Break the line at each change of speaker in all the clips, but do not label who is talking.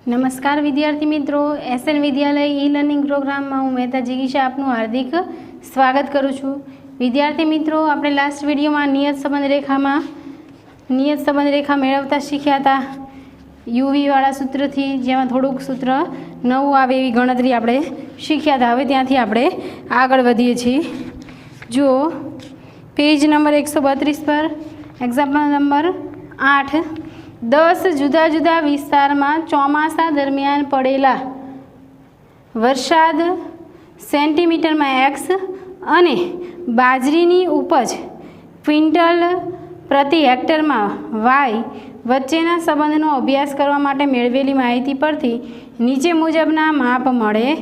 नमस्कार विद्यार्थी मित्रों, एसएन विद्यालय ई लर्निंग प्रोग्राम में हूँ मेहता जिगीशा आपनु हार्दिक स्वागत करूँ छूँ। विद्यार्थी मित्रों, आपणे लास्ट विडियो में नियत संबंध रेखा मेळवता शीख्या था यूवी वाला सूत्र थी, जेमां थोड़ुंक सूत्र नवुं आवे एवी गणतरी आपणे शीख्या था। हवे त्यांथी आपणे आगळ वधीए छीए। जो पेज नंबर 132 पर एक्जाम्पल नंबर 8 10 जुदा जुदा विस्तार में चौमासा दरमियान पड़ेला वरसाद सेंटीमीटर में एक्स अने बाजरीनी उपज क्विंटल प्रति हेक्टर में वाय वच्चेना संबंधनो अभ्यास करवा माटे मेळवेली माहिती परथी नीचे मुजबना माप मळे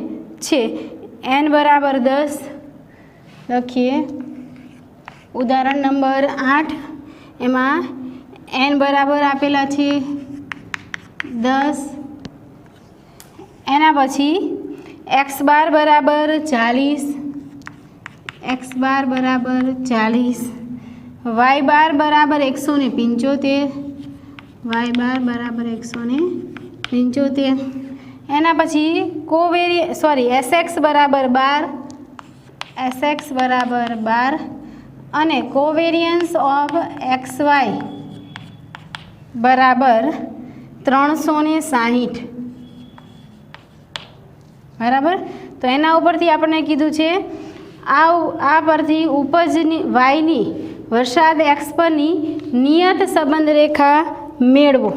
छे। n बराबर 10 लखीए। उदाहरण नंबर 8 एमां n बराबर आपेला छे 10, एना पछी x बार बराबर 40, x बार बराबर 40, y बार बराबर 175, y बार बराबर 175, एना पछी sx बराबर 12, sx बराबर 12 अने कोवेरियंस ऑफ xy बराबर 360 बराबर। तो एना उपरथी आपने कीधुं छे आ परथी उपजनी वायनी वरसाद एक्स परनी नियत संबंध रेखा मेळवो।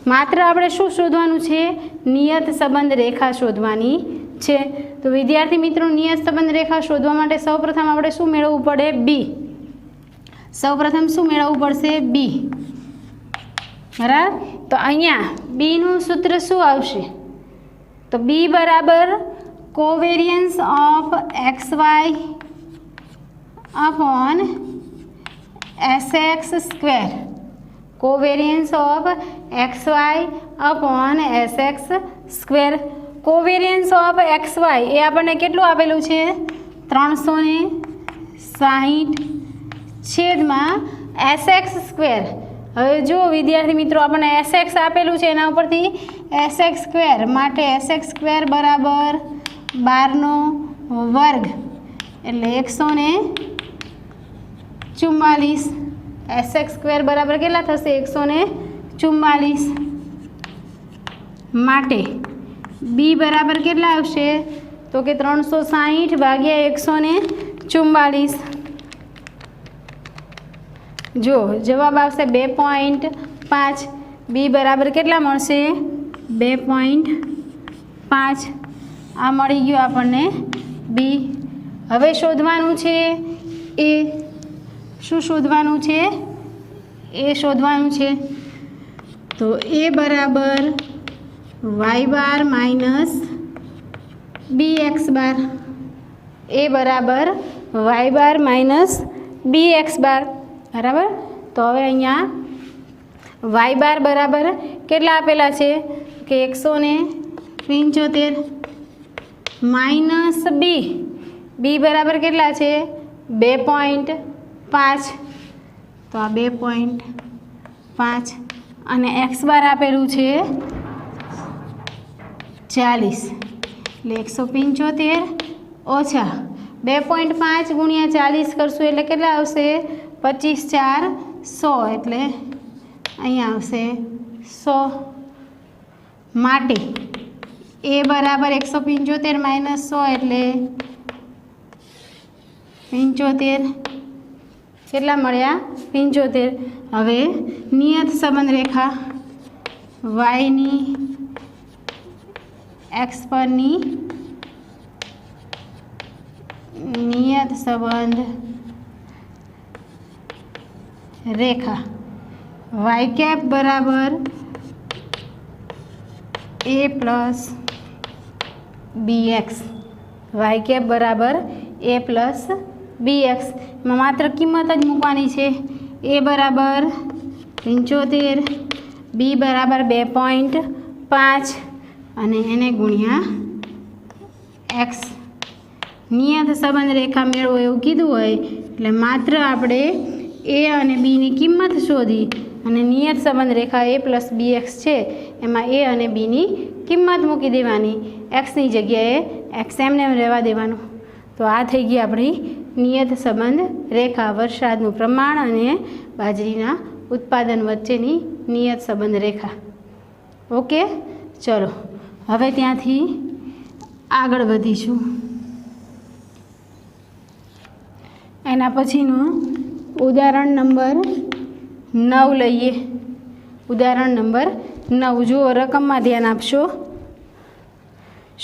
मात्र आपणे शुं शोधवानुं छे? नियत संबंध रेखा शोधवानी छे। तो विद्यार्थी मित्रों, नियत संबंध रेखा शोधवा माटे सौप्रथम आपणे शुं मेळवવું पड़े? बी। सौप्रथम शुं मेळवવું पड़शे? बी। बराबर। तो अहींया बी નું सूत्र શું આવશે? तो बी बराबर covariance of x y upon s x square. Covariance of x y upon s x square. Covariance of x y ए आपने केटલું આપેલું છે? 360 છેદમાં एस एक्स स्क्वेर। हवे जो विद्यार्थी मित्रों, अपने एस एक्स आपेलू है एना उपरथी एस एक्स स्क्वेर माटे एस एक्स स्क्वेर बराबर 12 वर्ग एटले 144। एस एक्स स्क्वेर बराबर केटला थशे? 144 माटे बी बराबर केटला आवशे? तो के 360 भाग्या 144। जो जवाब आवशे 2.5। बी बराबर केटला मळशे? 2.5। आ मळी गयो आपणने बी। हवे शोधवानुं छे ए। शुं शोधवानुं छे? ए शोधवानुं छे। तो ए बराबर वाय बार माइनस बी एक्स बार। ए बराबर वाय बार माइनस बी एक्स बार। बराबर। तो हवे अहींया वाय बार बराबर केटला आपेला छे? के 175 माइनस बी। बी बराबर केटला छे? 2.5। तो आ 2.5 अने एक्स बार आपेलू छे 40 એટલે 175 ओछा 2.5 गुणिया 40 करशुं एटले केटला आवशे? 25 4 100 एटले अहीं आवशे 100 माटे ए बराबर 175 माइनस 100 एटले 75। केटला मळ्या? 75। हवे नियत संबंध रेखा वाय नी एक्स परनी नियत संबंध रेखा वाय कैप बराबर ए प्लस बी एक्स। वाय कैप बराबर ए प्लस बी एक्स में मात्र किंमत ज मूकवानी छे। ए बराबर 75, बी बराबर 2.5 अने एने गुणिया एक्स। नियत संबंध रेखा मेळवो एवुं कीधुं होय એટલે मात्र आपणे ए अने बी नी किंमत शोधी અને નિયત સંબંધ રેખા a પ્લસ bx છે એમાં a અને b ની કિંમત મૂકી દેવાની, એક્સની જગ્યાએ એક્સ એમને એમ રહેવા દેવાનું. તો આ થઈ ગઈ આપણી નિયત સંબંધ રેખા, વરસાદનું પ્રમાણ અને બાજરીના ઉત્પાદન વચ્ચેની નિયત સંબંધ રેખા. ઓકે, ચલો હવે ત્યાંથી આગળ વધીશું. એના પછીનું ઉદાહરણ નંબર 9 લઈએ. ઉદાહરણ નંબર 9 જુઓ, રકમમાં ધ્યાન આપશો.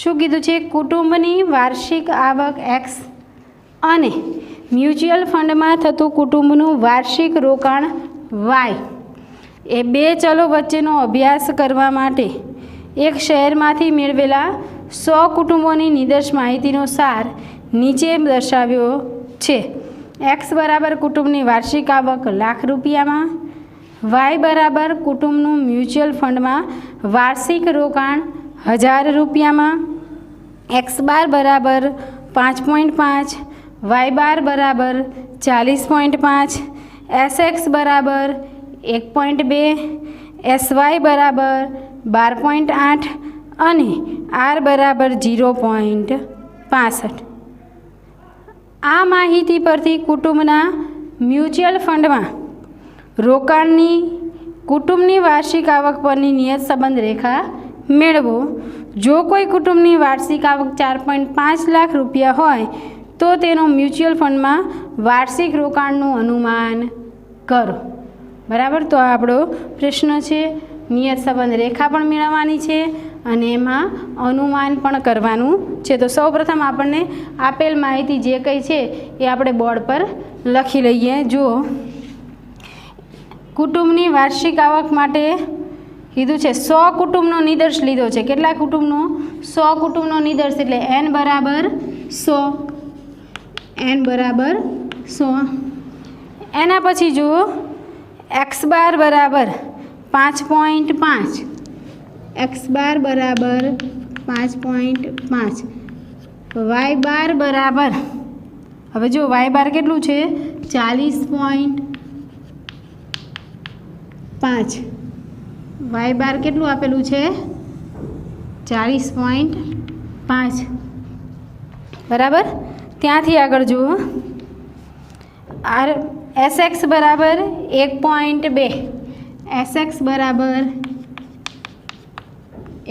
શું કીધું છે? કુટુંબની વાર્ષિક આવક એક્સ અને મ્યુચ્યુઅલ ફંડમાં થતું કુટુંબનું વાર્ષિક રોકાણ વાય એ બે ચલો વચ્ચેનો અભ્યાસ કરવા માટે એક શહેરમાંથી મેળવેલા 100 કુટુંબોની નિદર્શ માહિતીનો સાર નીચે દર્શાવ્યો છે. એક્સ બરાબર કુટુંબની વાર્ષિક આવક લાખ રૂપિયામાં, વાય બરાબર કુટુંબનું મ્યુચ્યુઅલ ફંડમાં વાર્ષિક રોકાણ 1000 રૂપિયામાં, એક્સ બાર બરાબર 5.5, વાય બાર બરાબર 40.5, એસ એક્સ બરાબર 1.2, એસ વાય બરાબર 12.8 અને આર બરાબર 0.65. આ માહિતી પરથી કુટુંબના મ્યુચ્યુઅલ ફંડમાં રોકાણની કુટુંબની વાર્ષિક આવક પરની નિયત સંબંધ રેખા મેળવો. જો કોઈ કુટુંબની વાર્ષિક આવક 4.5 લાખ રૂપિયા હોય તો તેનો મ્યુચ્યુઅલ ફંડમાં વાર્ષિક રોકાણનું અનુમાન કરો. બરાબર, તો આ આપણો પ્રશ્ન છે. નિયત સંબંધ રેખા પણ મેળવવાની છે અને એમાં અનુમાન પણ કરવાનું છે. તો સૌપ્રથમ આપણને આપેલ માહિતી જે કંઈ છે એ આપણે બોર્ડ પર લખી લઈએ. જુઓ, કુટુંબની વાર્ષિક આવક માટે કીધું છે 100 કુટુંબનો નિદર્શ લીધો છે. કેટલા કુટુંબનો? 100 કુટુંબનો નિદર્શ, એટલે n બરાબર 100. n બરાબર 100. એના પછી જુઓ, એક્સ બાર બરાબર 5.5, એક્સ બાર બરાબર 5.5, વાય બાર બરાબર, હવે જો વાય બાર કેટલું છે? 40.5. વાય બાર કેટલું આપેલું છે? 40.5. બરાબર, ત્યાંથી આગળ જુઓ, આર એસ એક્સ બરાબર 1.2, એસ એક્સ બરાબર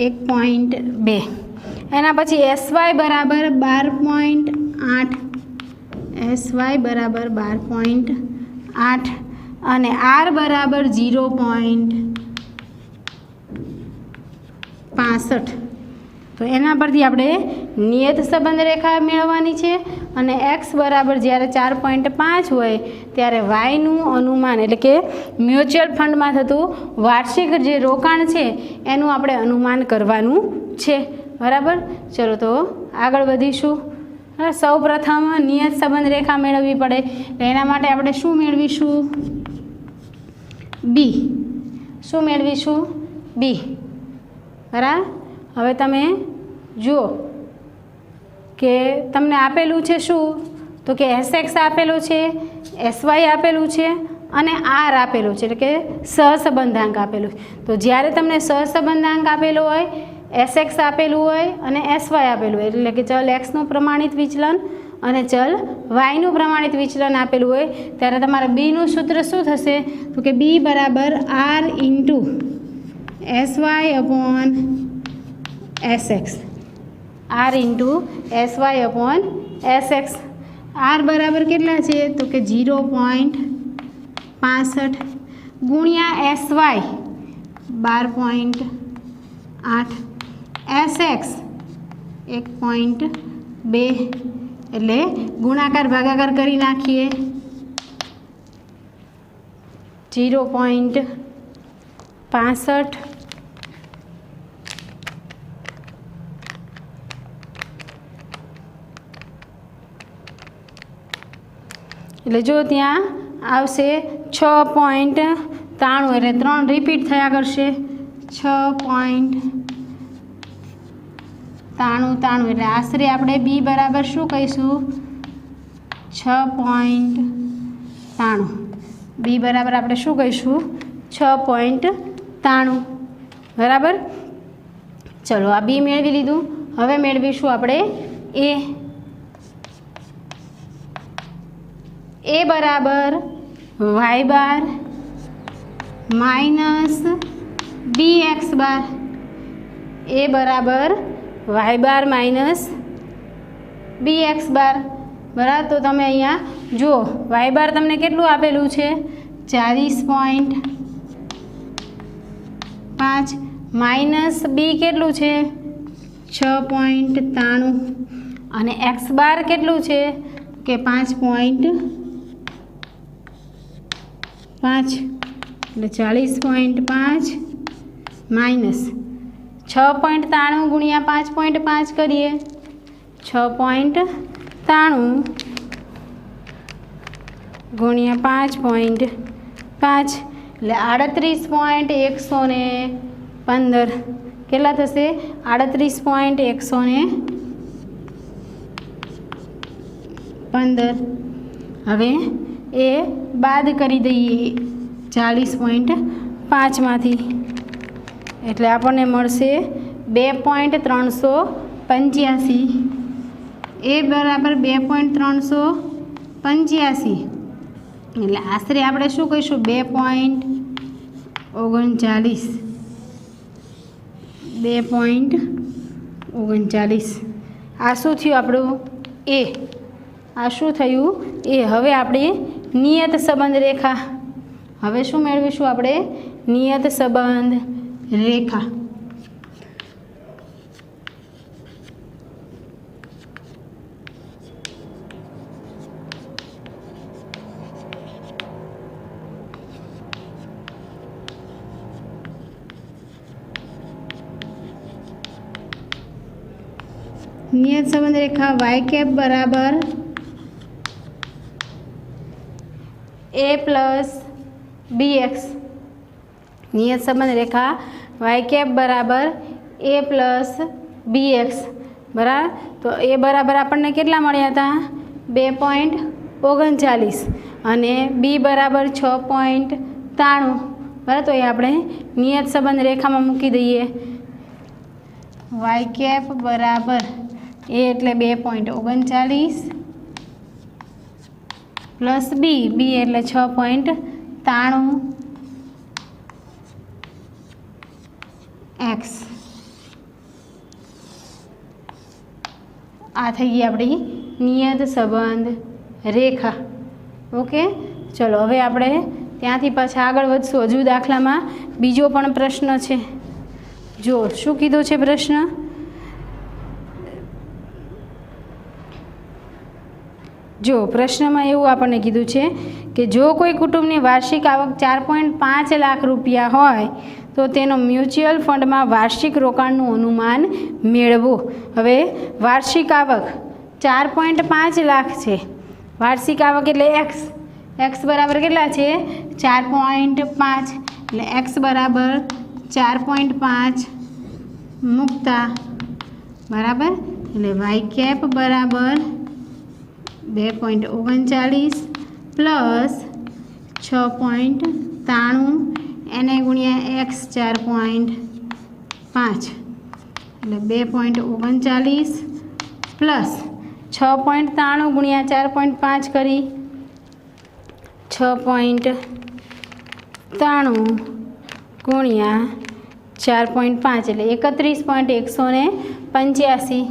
1.2. એના પછી એસ વાય બરાબર 12.8, એસ વાય બરાબર 12.8 અને આર બરાબર 0.65. તો એના પરથી આપણે નિયત સંબંધ રેખા મેળવવાની છે અને એક્સ બરાબર જ્યારે 4.5 હોય ત્યારે વાયનું અનુમાન, એટલે કે મ્યુચ્યુઅલ ફંડમાં થતું વાર્ષિક જે રોકાણ છે એનું આપણે અનુમાન કરવાનું છે. બરાબર, ચલો તો આગળ વધીશું. સૌ પ્રથમ નિયત સંબંધ રેખા મેળવવી પડે, તો એના માટે આપણે શું મેળવીશું? બી. શું મેળવીશું? બી. બરાબર, હવે તમે જુઓ કે તમને આપેલું છે શું? તો કે એસ એક્સ આપેલું છે, એસ વાય આપેલું છે અને આર આપેલું છે, એટલે કે સહસંબંધાંક આપેલું છે. તો જ્યારે તમને સહસંબંધાંક આપેલો હોય, એસ એક્સ આપેલું હોય અને એસ વાય આપેલું હોય, એટલે કે ચલ એક્સનું પ્રમાણિત વિચલન અને ચલ વાયનું પ્રમાણિત વિચલન આપેલું હોય, ત્યારે તમારે બીનું સૂત્ર શું થશે? તો કે બી બરાબર r into s y upon s x, r into s y upon s x. R બરાબર કેટલા છે? તો કે 0.65 ગુણ્યા એસ વાય 12.8, એસ એક્સ 1.2, એટલે ગુણાકાર ભાગાકાર કરી નાખીએ. 0.65 એટલે જો ત્યાં આવશે 6.93, એટલે 3 રિપીટ થયા કરશે. 6.93, એટલે આશરે આપણે બી બરાબર શું કહીશું? 6.93. બી બરાબર આપણે શું કહીશું? 6.93. બરાબર, ચલો આ બી મેળવી લીધું. હવે મેળવીશું આપણે એ બરાબર વાય બાર માઇનસ બી એક્સ બાર. એ બરાબર વાય બાર માઇનસ બી એક્સ બાર. બરાબર, તો તમે અહીંયા જુઓ વાય બાર તમને કેટલું આપેલું છે 40.5 માઇનસ બી કેટલું છે 6.93 અને એક્સ બાર કેટલું છે કે 5.5 એટલે 40.5 માઇનસ 6.93 ગુણ્યા 5.5 કરીએ 6.93 ગુણ્યા 5.5 એટલે 38.115 કેટલા થશે 38.115. હવે એ બાદ કરી દઈએ 40.5માંથી એટલે આપણને મળશે 2.385. એ બરાબર 2.385 એટલે આશરે આપણે શું કહીશું 2.39. 2.39 આ શું થયું આપણું એ. આ શું થયું એ. હવે આપણે નિયત સંબંધ રેખા. હવે શું મેળવીશું આપણે નિયત સંબંધ રેખા. નિયત સંબંધ રેખા વાય કેપ બરાબર એ પ્લસ બી એક્સ. નિયત સંબંધ રેખા વાય કેપ બરાબર એ પ્લસ બી એક્સ. બરાબર, તો એ બરાબર આપણને કેટલા મળ્યા હતા 2.39 અને બી બરાબર 6.93. બરાબર, તો એ આપણે નિયત સંબંધ રેખામાં મૂકી દઈએ. વાય કેપ બરાબર એ એટલે 2.39 પ્લસ બી એટલે 6.93 એક્સ. આ થઈ ગઈ આપણી નિયત સંબંધ રેખા. ઓકે, ચલો હવે આપણે ત્યાંથી પાછા આગળ વધશું. હજુ દાખલામાં બીજો પણ પ્રશ્ન છે. જો શું કીધો છે પ્રશ્ન. જો પ્રશ્નમાં એવું આપણને કીધું છે કે જો કોઈ કુટુંબની વાર્ષિક આવક 4.5 લાખ રૂપિયા હોય તો તેનો મ્યુચ્યુઅલ ફંડમાં વાર્ષિક રોકાણનું અનુમાન મેળવો. હવે વાર્ષિક આવક 4.5 લાખ છે. વાર્ષિક આવક એટલે એક્સ બરાબર કેટલા છે 4.5 એટલે એક્સ બરાબર 4.5 મૂકતા બરાબર એટલે વાય કેપ બરાબર 2.39 પ્લસ 6.93 એને ગુણ્યા એક્સ 4.5 એટલે 2.39 પ્લસ 6.93 ગુણ્યા 4.5 કરી 6.93 ગુણ્યા 4.5 એટલે 31.185.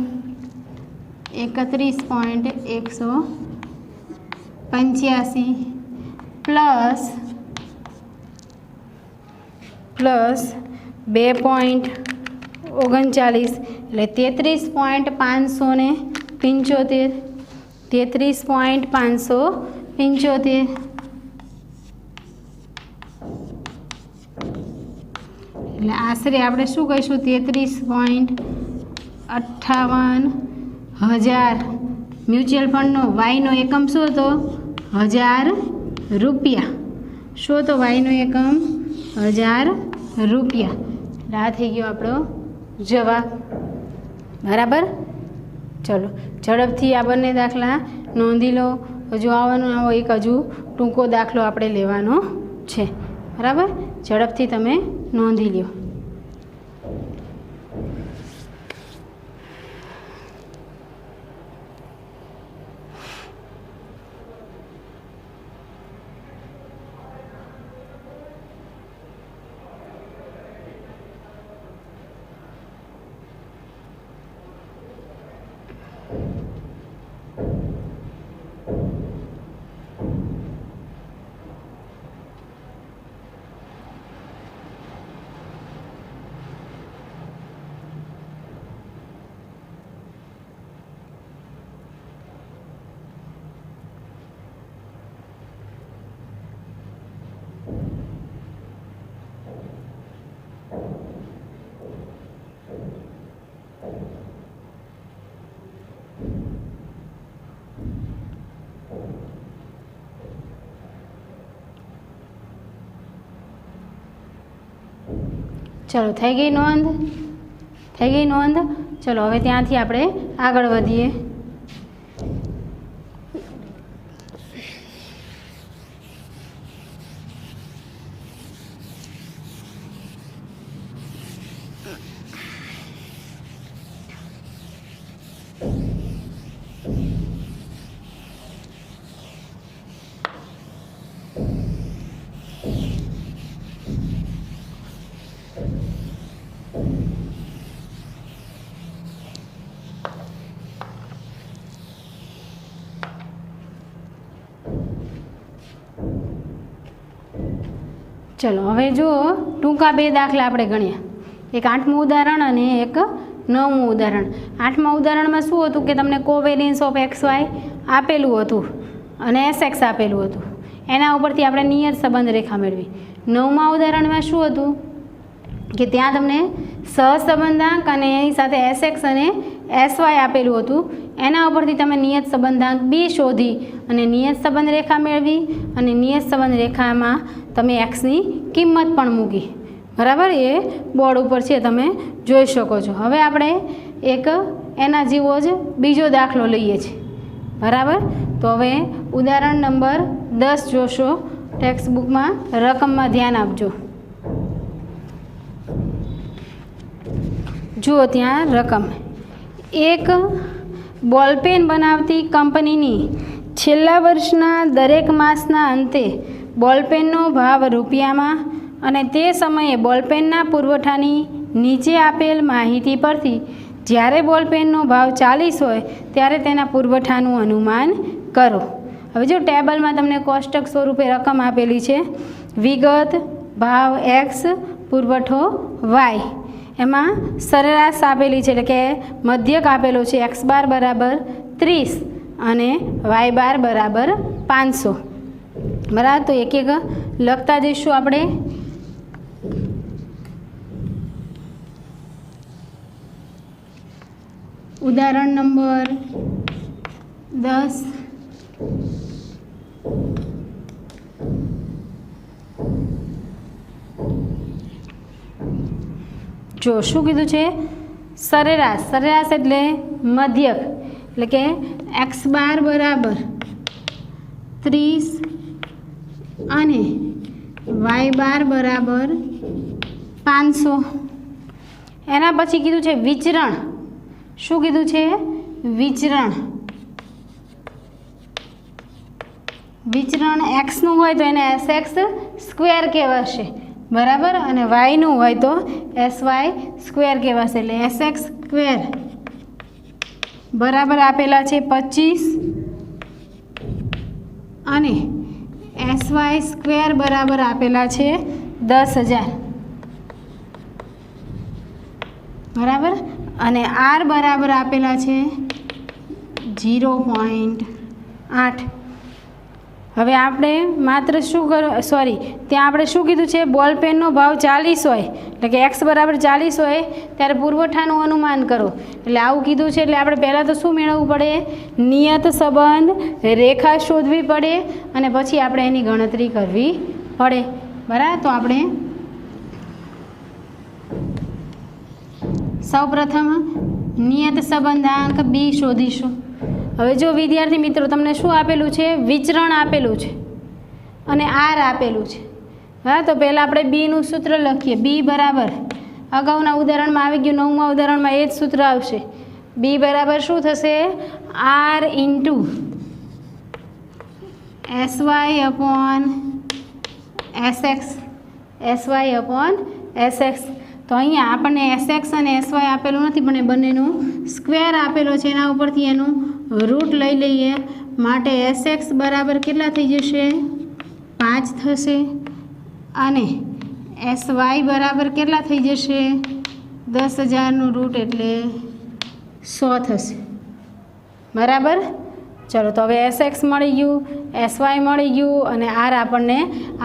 31.185 પ્લસ 2.39 એટલે 33.575. 33.575 એટલે આશરે આપણે શું કહીશું 33.58,000. મ્યુચ્યુઅલ ફંડનો વાયનો એકમ શું હતો 1000 રૂપિયા. શું હતો વાયનો એકમ 1000 રૂપિયા. એટલે આ થઈ ગયો આપણો જવાબ. બરાબર, ચલો ઝડપથી આ બંને દાખલા નોંધી લો. હજુ આવવાનો આવો એક હજુ ટૂંકો દાખલો આપણે લેવાનો છે. બરાબર, ઝડપથી તમે નોંધી લો. ચલો થઈ ગઈ નોંધ. ચલો હવે ત્યાંથી આપણે આગળ વધીએ. ચલો હવે જુઓ, ટૂંકા બે દાખલા આપણે ગણ્યા. એક 8મું ઉદાહરણ અને એક 9મું ઉદાહરણ. 8મા ઉદાહરણમાં શું હતું કે તમને કોવેરિયન્સ ઓફ એક્સ વાય આપેલું હતું અને એસએક્સ આપેલું હતું. એના ઉપરથી આપણે નિયત સંબંધ રેખા મેળવી. 9મા ઉદાહરણમાં શું હતું કે ત્યાં તમને સહસંબંધાંક અને એની સાથે એસએક્સ અને એસવાય આપેલું હતું. એના ઉપરથી તમે નિયત સંબંધાંક બી શોધી અને નિયત સંબંધ રેખા મેળવી અને નિયત સંબંધ રેખામાં તમે એક્સની કિંમત પણ મૂકી. બરાબર, એ બોર્ડ ઉપર છે, તમે જોઈ શકો છો. હવે આપણે એક એના જેવો જ બીજો દાખલો લઈએ છીએ. બરાબર, તો હવે ઉદાહરણ નંબર 10 જોશો. ટેક્સ્ટ બુકમાં રકમમાં ધ્યાન આપજો. જુઓ ત્યાં રકમ. એક બોલપેન બનાવતી કંપનીની છેલ્લા વર્ષના દરેક માસના અંતે બોલપેનનો ભાવ રૂપિયામાં અને તે સમયે બોલપેનના પુરવઠાની નીચે આપેલ માહિતી પરથી જ્યારે બોલપેનનો ભાવ 40 હોય ત્યારે તેના પુરવઠાનું અનુમાન કરો. હવે જો ટેબલમાં તમને કોષ્ટક સ્વરૂપે રકમ આપેલી છે. વિગત, ભાવ એક્સ, પુરવઠો વાય. એમાં સરેરાશ આપેલી છે, એટલે કે મધ્યક આપેલો છે. એક્સ બાર બરાબર 30 અને વાય બાર બરાબર 500. બરાબર, તો એક એક લખતા જઈશું આપણે. ઉદાહરણ નંબર 10. જો શું કીધું છે? સરેરાશ. સરેરાશ એટલે મધ્યક, એટલે કે એક્સ બાર બરાબર 30 અને વાય બાર બરાબર 500. એના પછી કીધું છે વિચરણ. શું કીધું છે? વિચરણ. વિચરણ એક્સનું હોય તો એને એસએક્સ સ્ક્વેર કહેવાશે. બરાબર, અને વાયનું હોય તો એસવાય સ્ક્વેર કહેવાશે. એટલે એસએક્સ સ્ક્વેર બરાબર આપેલા છે 25 અને એસવાય સ્ક્વેર બરાબર આપેલા છે 10,000. બરાબર, અને આર બરાબર આપેલા છે 0.8. હવે આપણે માત્ર શું ત્યાં આપણે શું કીધું છે? બોલપેનનો ભાવ 40 હોય, એટલે કે એક્સ બરાબર 40 હોય ત્યારે પુરવઠાનું અનુમાન કરો. એટલે આવું કીધું છે, એટલે આપણે પહેલાં તો શું મેળવવું પડે? નિયત સંબંધ રેખા શોધવી પડે અને પછી આપણે એની ગણતરી કરવી પડે. બરાબર, તો આપણે સૌપ્રથમ નિયત સંબંધાંક બી શોધીશું. હવે જો વિદ્યાર્થી મિત્રો તમને શું આપેલું છે? વિચરણ આપેલું છે અને આર આપેલું છે. હા, તો પહેલાં આપણે બીનું સૂત્ર લખીએ. બી બરાબર અગાઉના ઉદાહરણમાં આવી ગયું, 9મા ઉદાહરણમાં એ જ સૂત્ર આવશે. બી બરાબર શું થશે? R into SY upon SX. SY upon SX. તો અહીંયા આપણને એસએક્સ અને એસવાય આપેલું નથી, પણ એ બંનેનું સ્ક્વેર આપેલો છે. એના ઉપરથી એનું રૂટ લઈ લઈએ. માટે એસએક્સ બરાબર કેટલા થઈ જશે? 5 થશે. અને એસવાય બરાબર કેટલા થઈ જશે? 10,000નું રૂટ એટલે 100 થશે. બરાબર, ચલો તો હવે એસએક્સ મળી ગયું, એસવાય મળી ગયું અને આર આપણને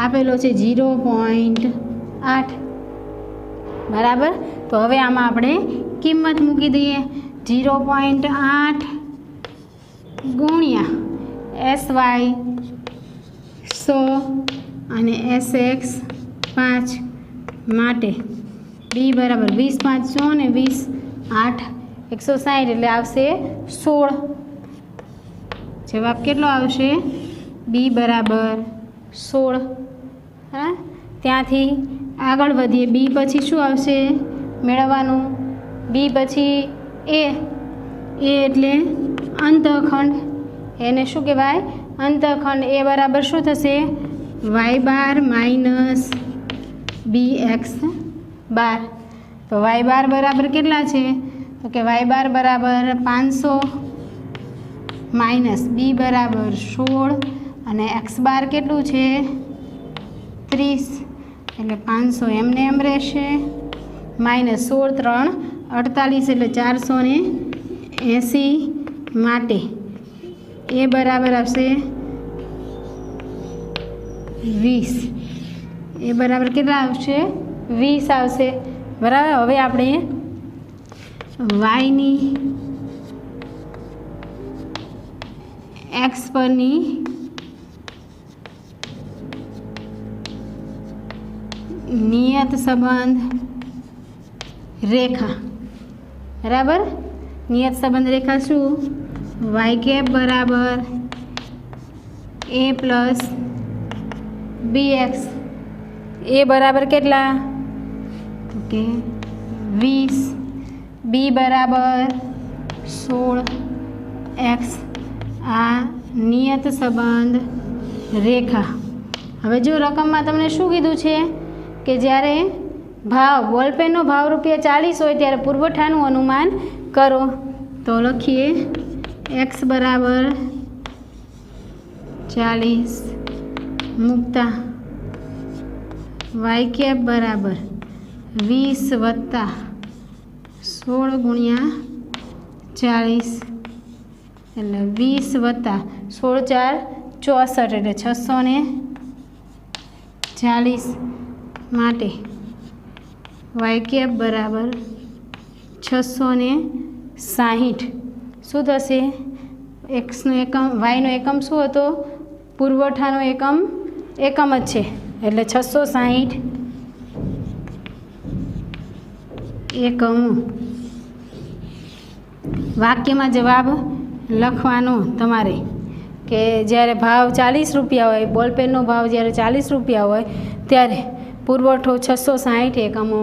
આપેલો છે 0.8. બરાબર, તો હવે આમાં આપણે કિંમત મૂકી દઈએ. 0.8 ગુણ્યા એસવાય 100 અને એસએક્સ 5 માટે બી બરાબર 20 × 5 100 ને 20 8 160 એટલે આવશે 16. જવાબ કેટલો આવશે? બી બરાબર 16. હા, ત્યાંથી આગળ વધીએ. બી પછી શું આવશે મેળવવાનું? બી પછી એ એટલે અંતઃખંડ. એને શું કહેવાય? અંતઃખંડ. એ બરાબર શું થશે? વાય બાર માઇનસ બી એક્સ બાર. તો વાય બાર બરાબર કેટલા છે? તો કે વાય બાર બરાબર 500 માઇનસ બી બરાબર 16 અને એક્સ બાર કેટલું છે? 30. એટલે 500 એમને એમ રહેશે માઇનસ 16 3 48 એટલે 480 માટે એ બરાબર આવશે 20. એ બરાબર કેટલા આવશે? 20 આવશે. બરાબર. હવે આપણે વાયની એક્સ પરની નિયત સંબંધ રેખા. બરાબર. નિયત સંબંધ રેખા શું? વાય કેપ બરાબર એ પ્લસ બી એક્સ. એ બરાબર કેટલા? તો કે 20. બી બરાબર 16 એક્સ. આ નિયત સંબંધ રેખા. હવે જો રકમમાં તમને શું કીધું છે કે જ્યારે ભાવ બોલપેનનો ભાવ ₹40 હોય ત્યારે પુરવઠાનું અનુમાન કરો. તો લખીએ એક્સ બરાબર 40 મૂકતા વાય કેપ બરાબર 20 વત્તા 16 ગુણ્યા 40 એટલે 20 વત્તા 16 × 4 64 એટલે 640 માટે વાય કેપ બરાબર 660. શું થશે? એક્સનો એકમ વાયનો એકમ શું હતો? પુરવઠાનો એકમ જ છે એટલે 660 એકમો. વાક્યમાં જવાબ લખવાનો તમારે કે જ્યારે ભાવ ₹40 હોય, બોલપેનનો ભાવ જ્યારે ₹40 હોય ત્યારે પુરવઠો 660 એકમો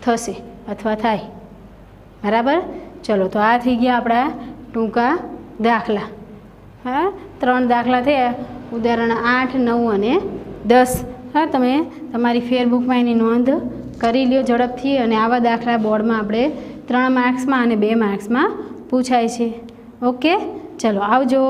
થશે અથવા થાય. બરાબર. ચલો, તો આ થઈ ગયા આપણા ટૂંકા દાખલા. હા, 3 દાખલા થયા. ઉદાહરણ 8, 9 અને 10. હા, તમે તમારી ફેરબુકમાં એની નોંધ કરી લ્યો ઝડપથી. અને આવા દાખલા બોર્ડમાં આપણે 3 માર્ક્સમાં અને 2 માર્ક્સમાં પૂછાય છે. ઓકે, ચલો આવજો.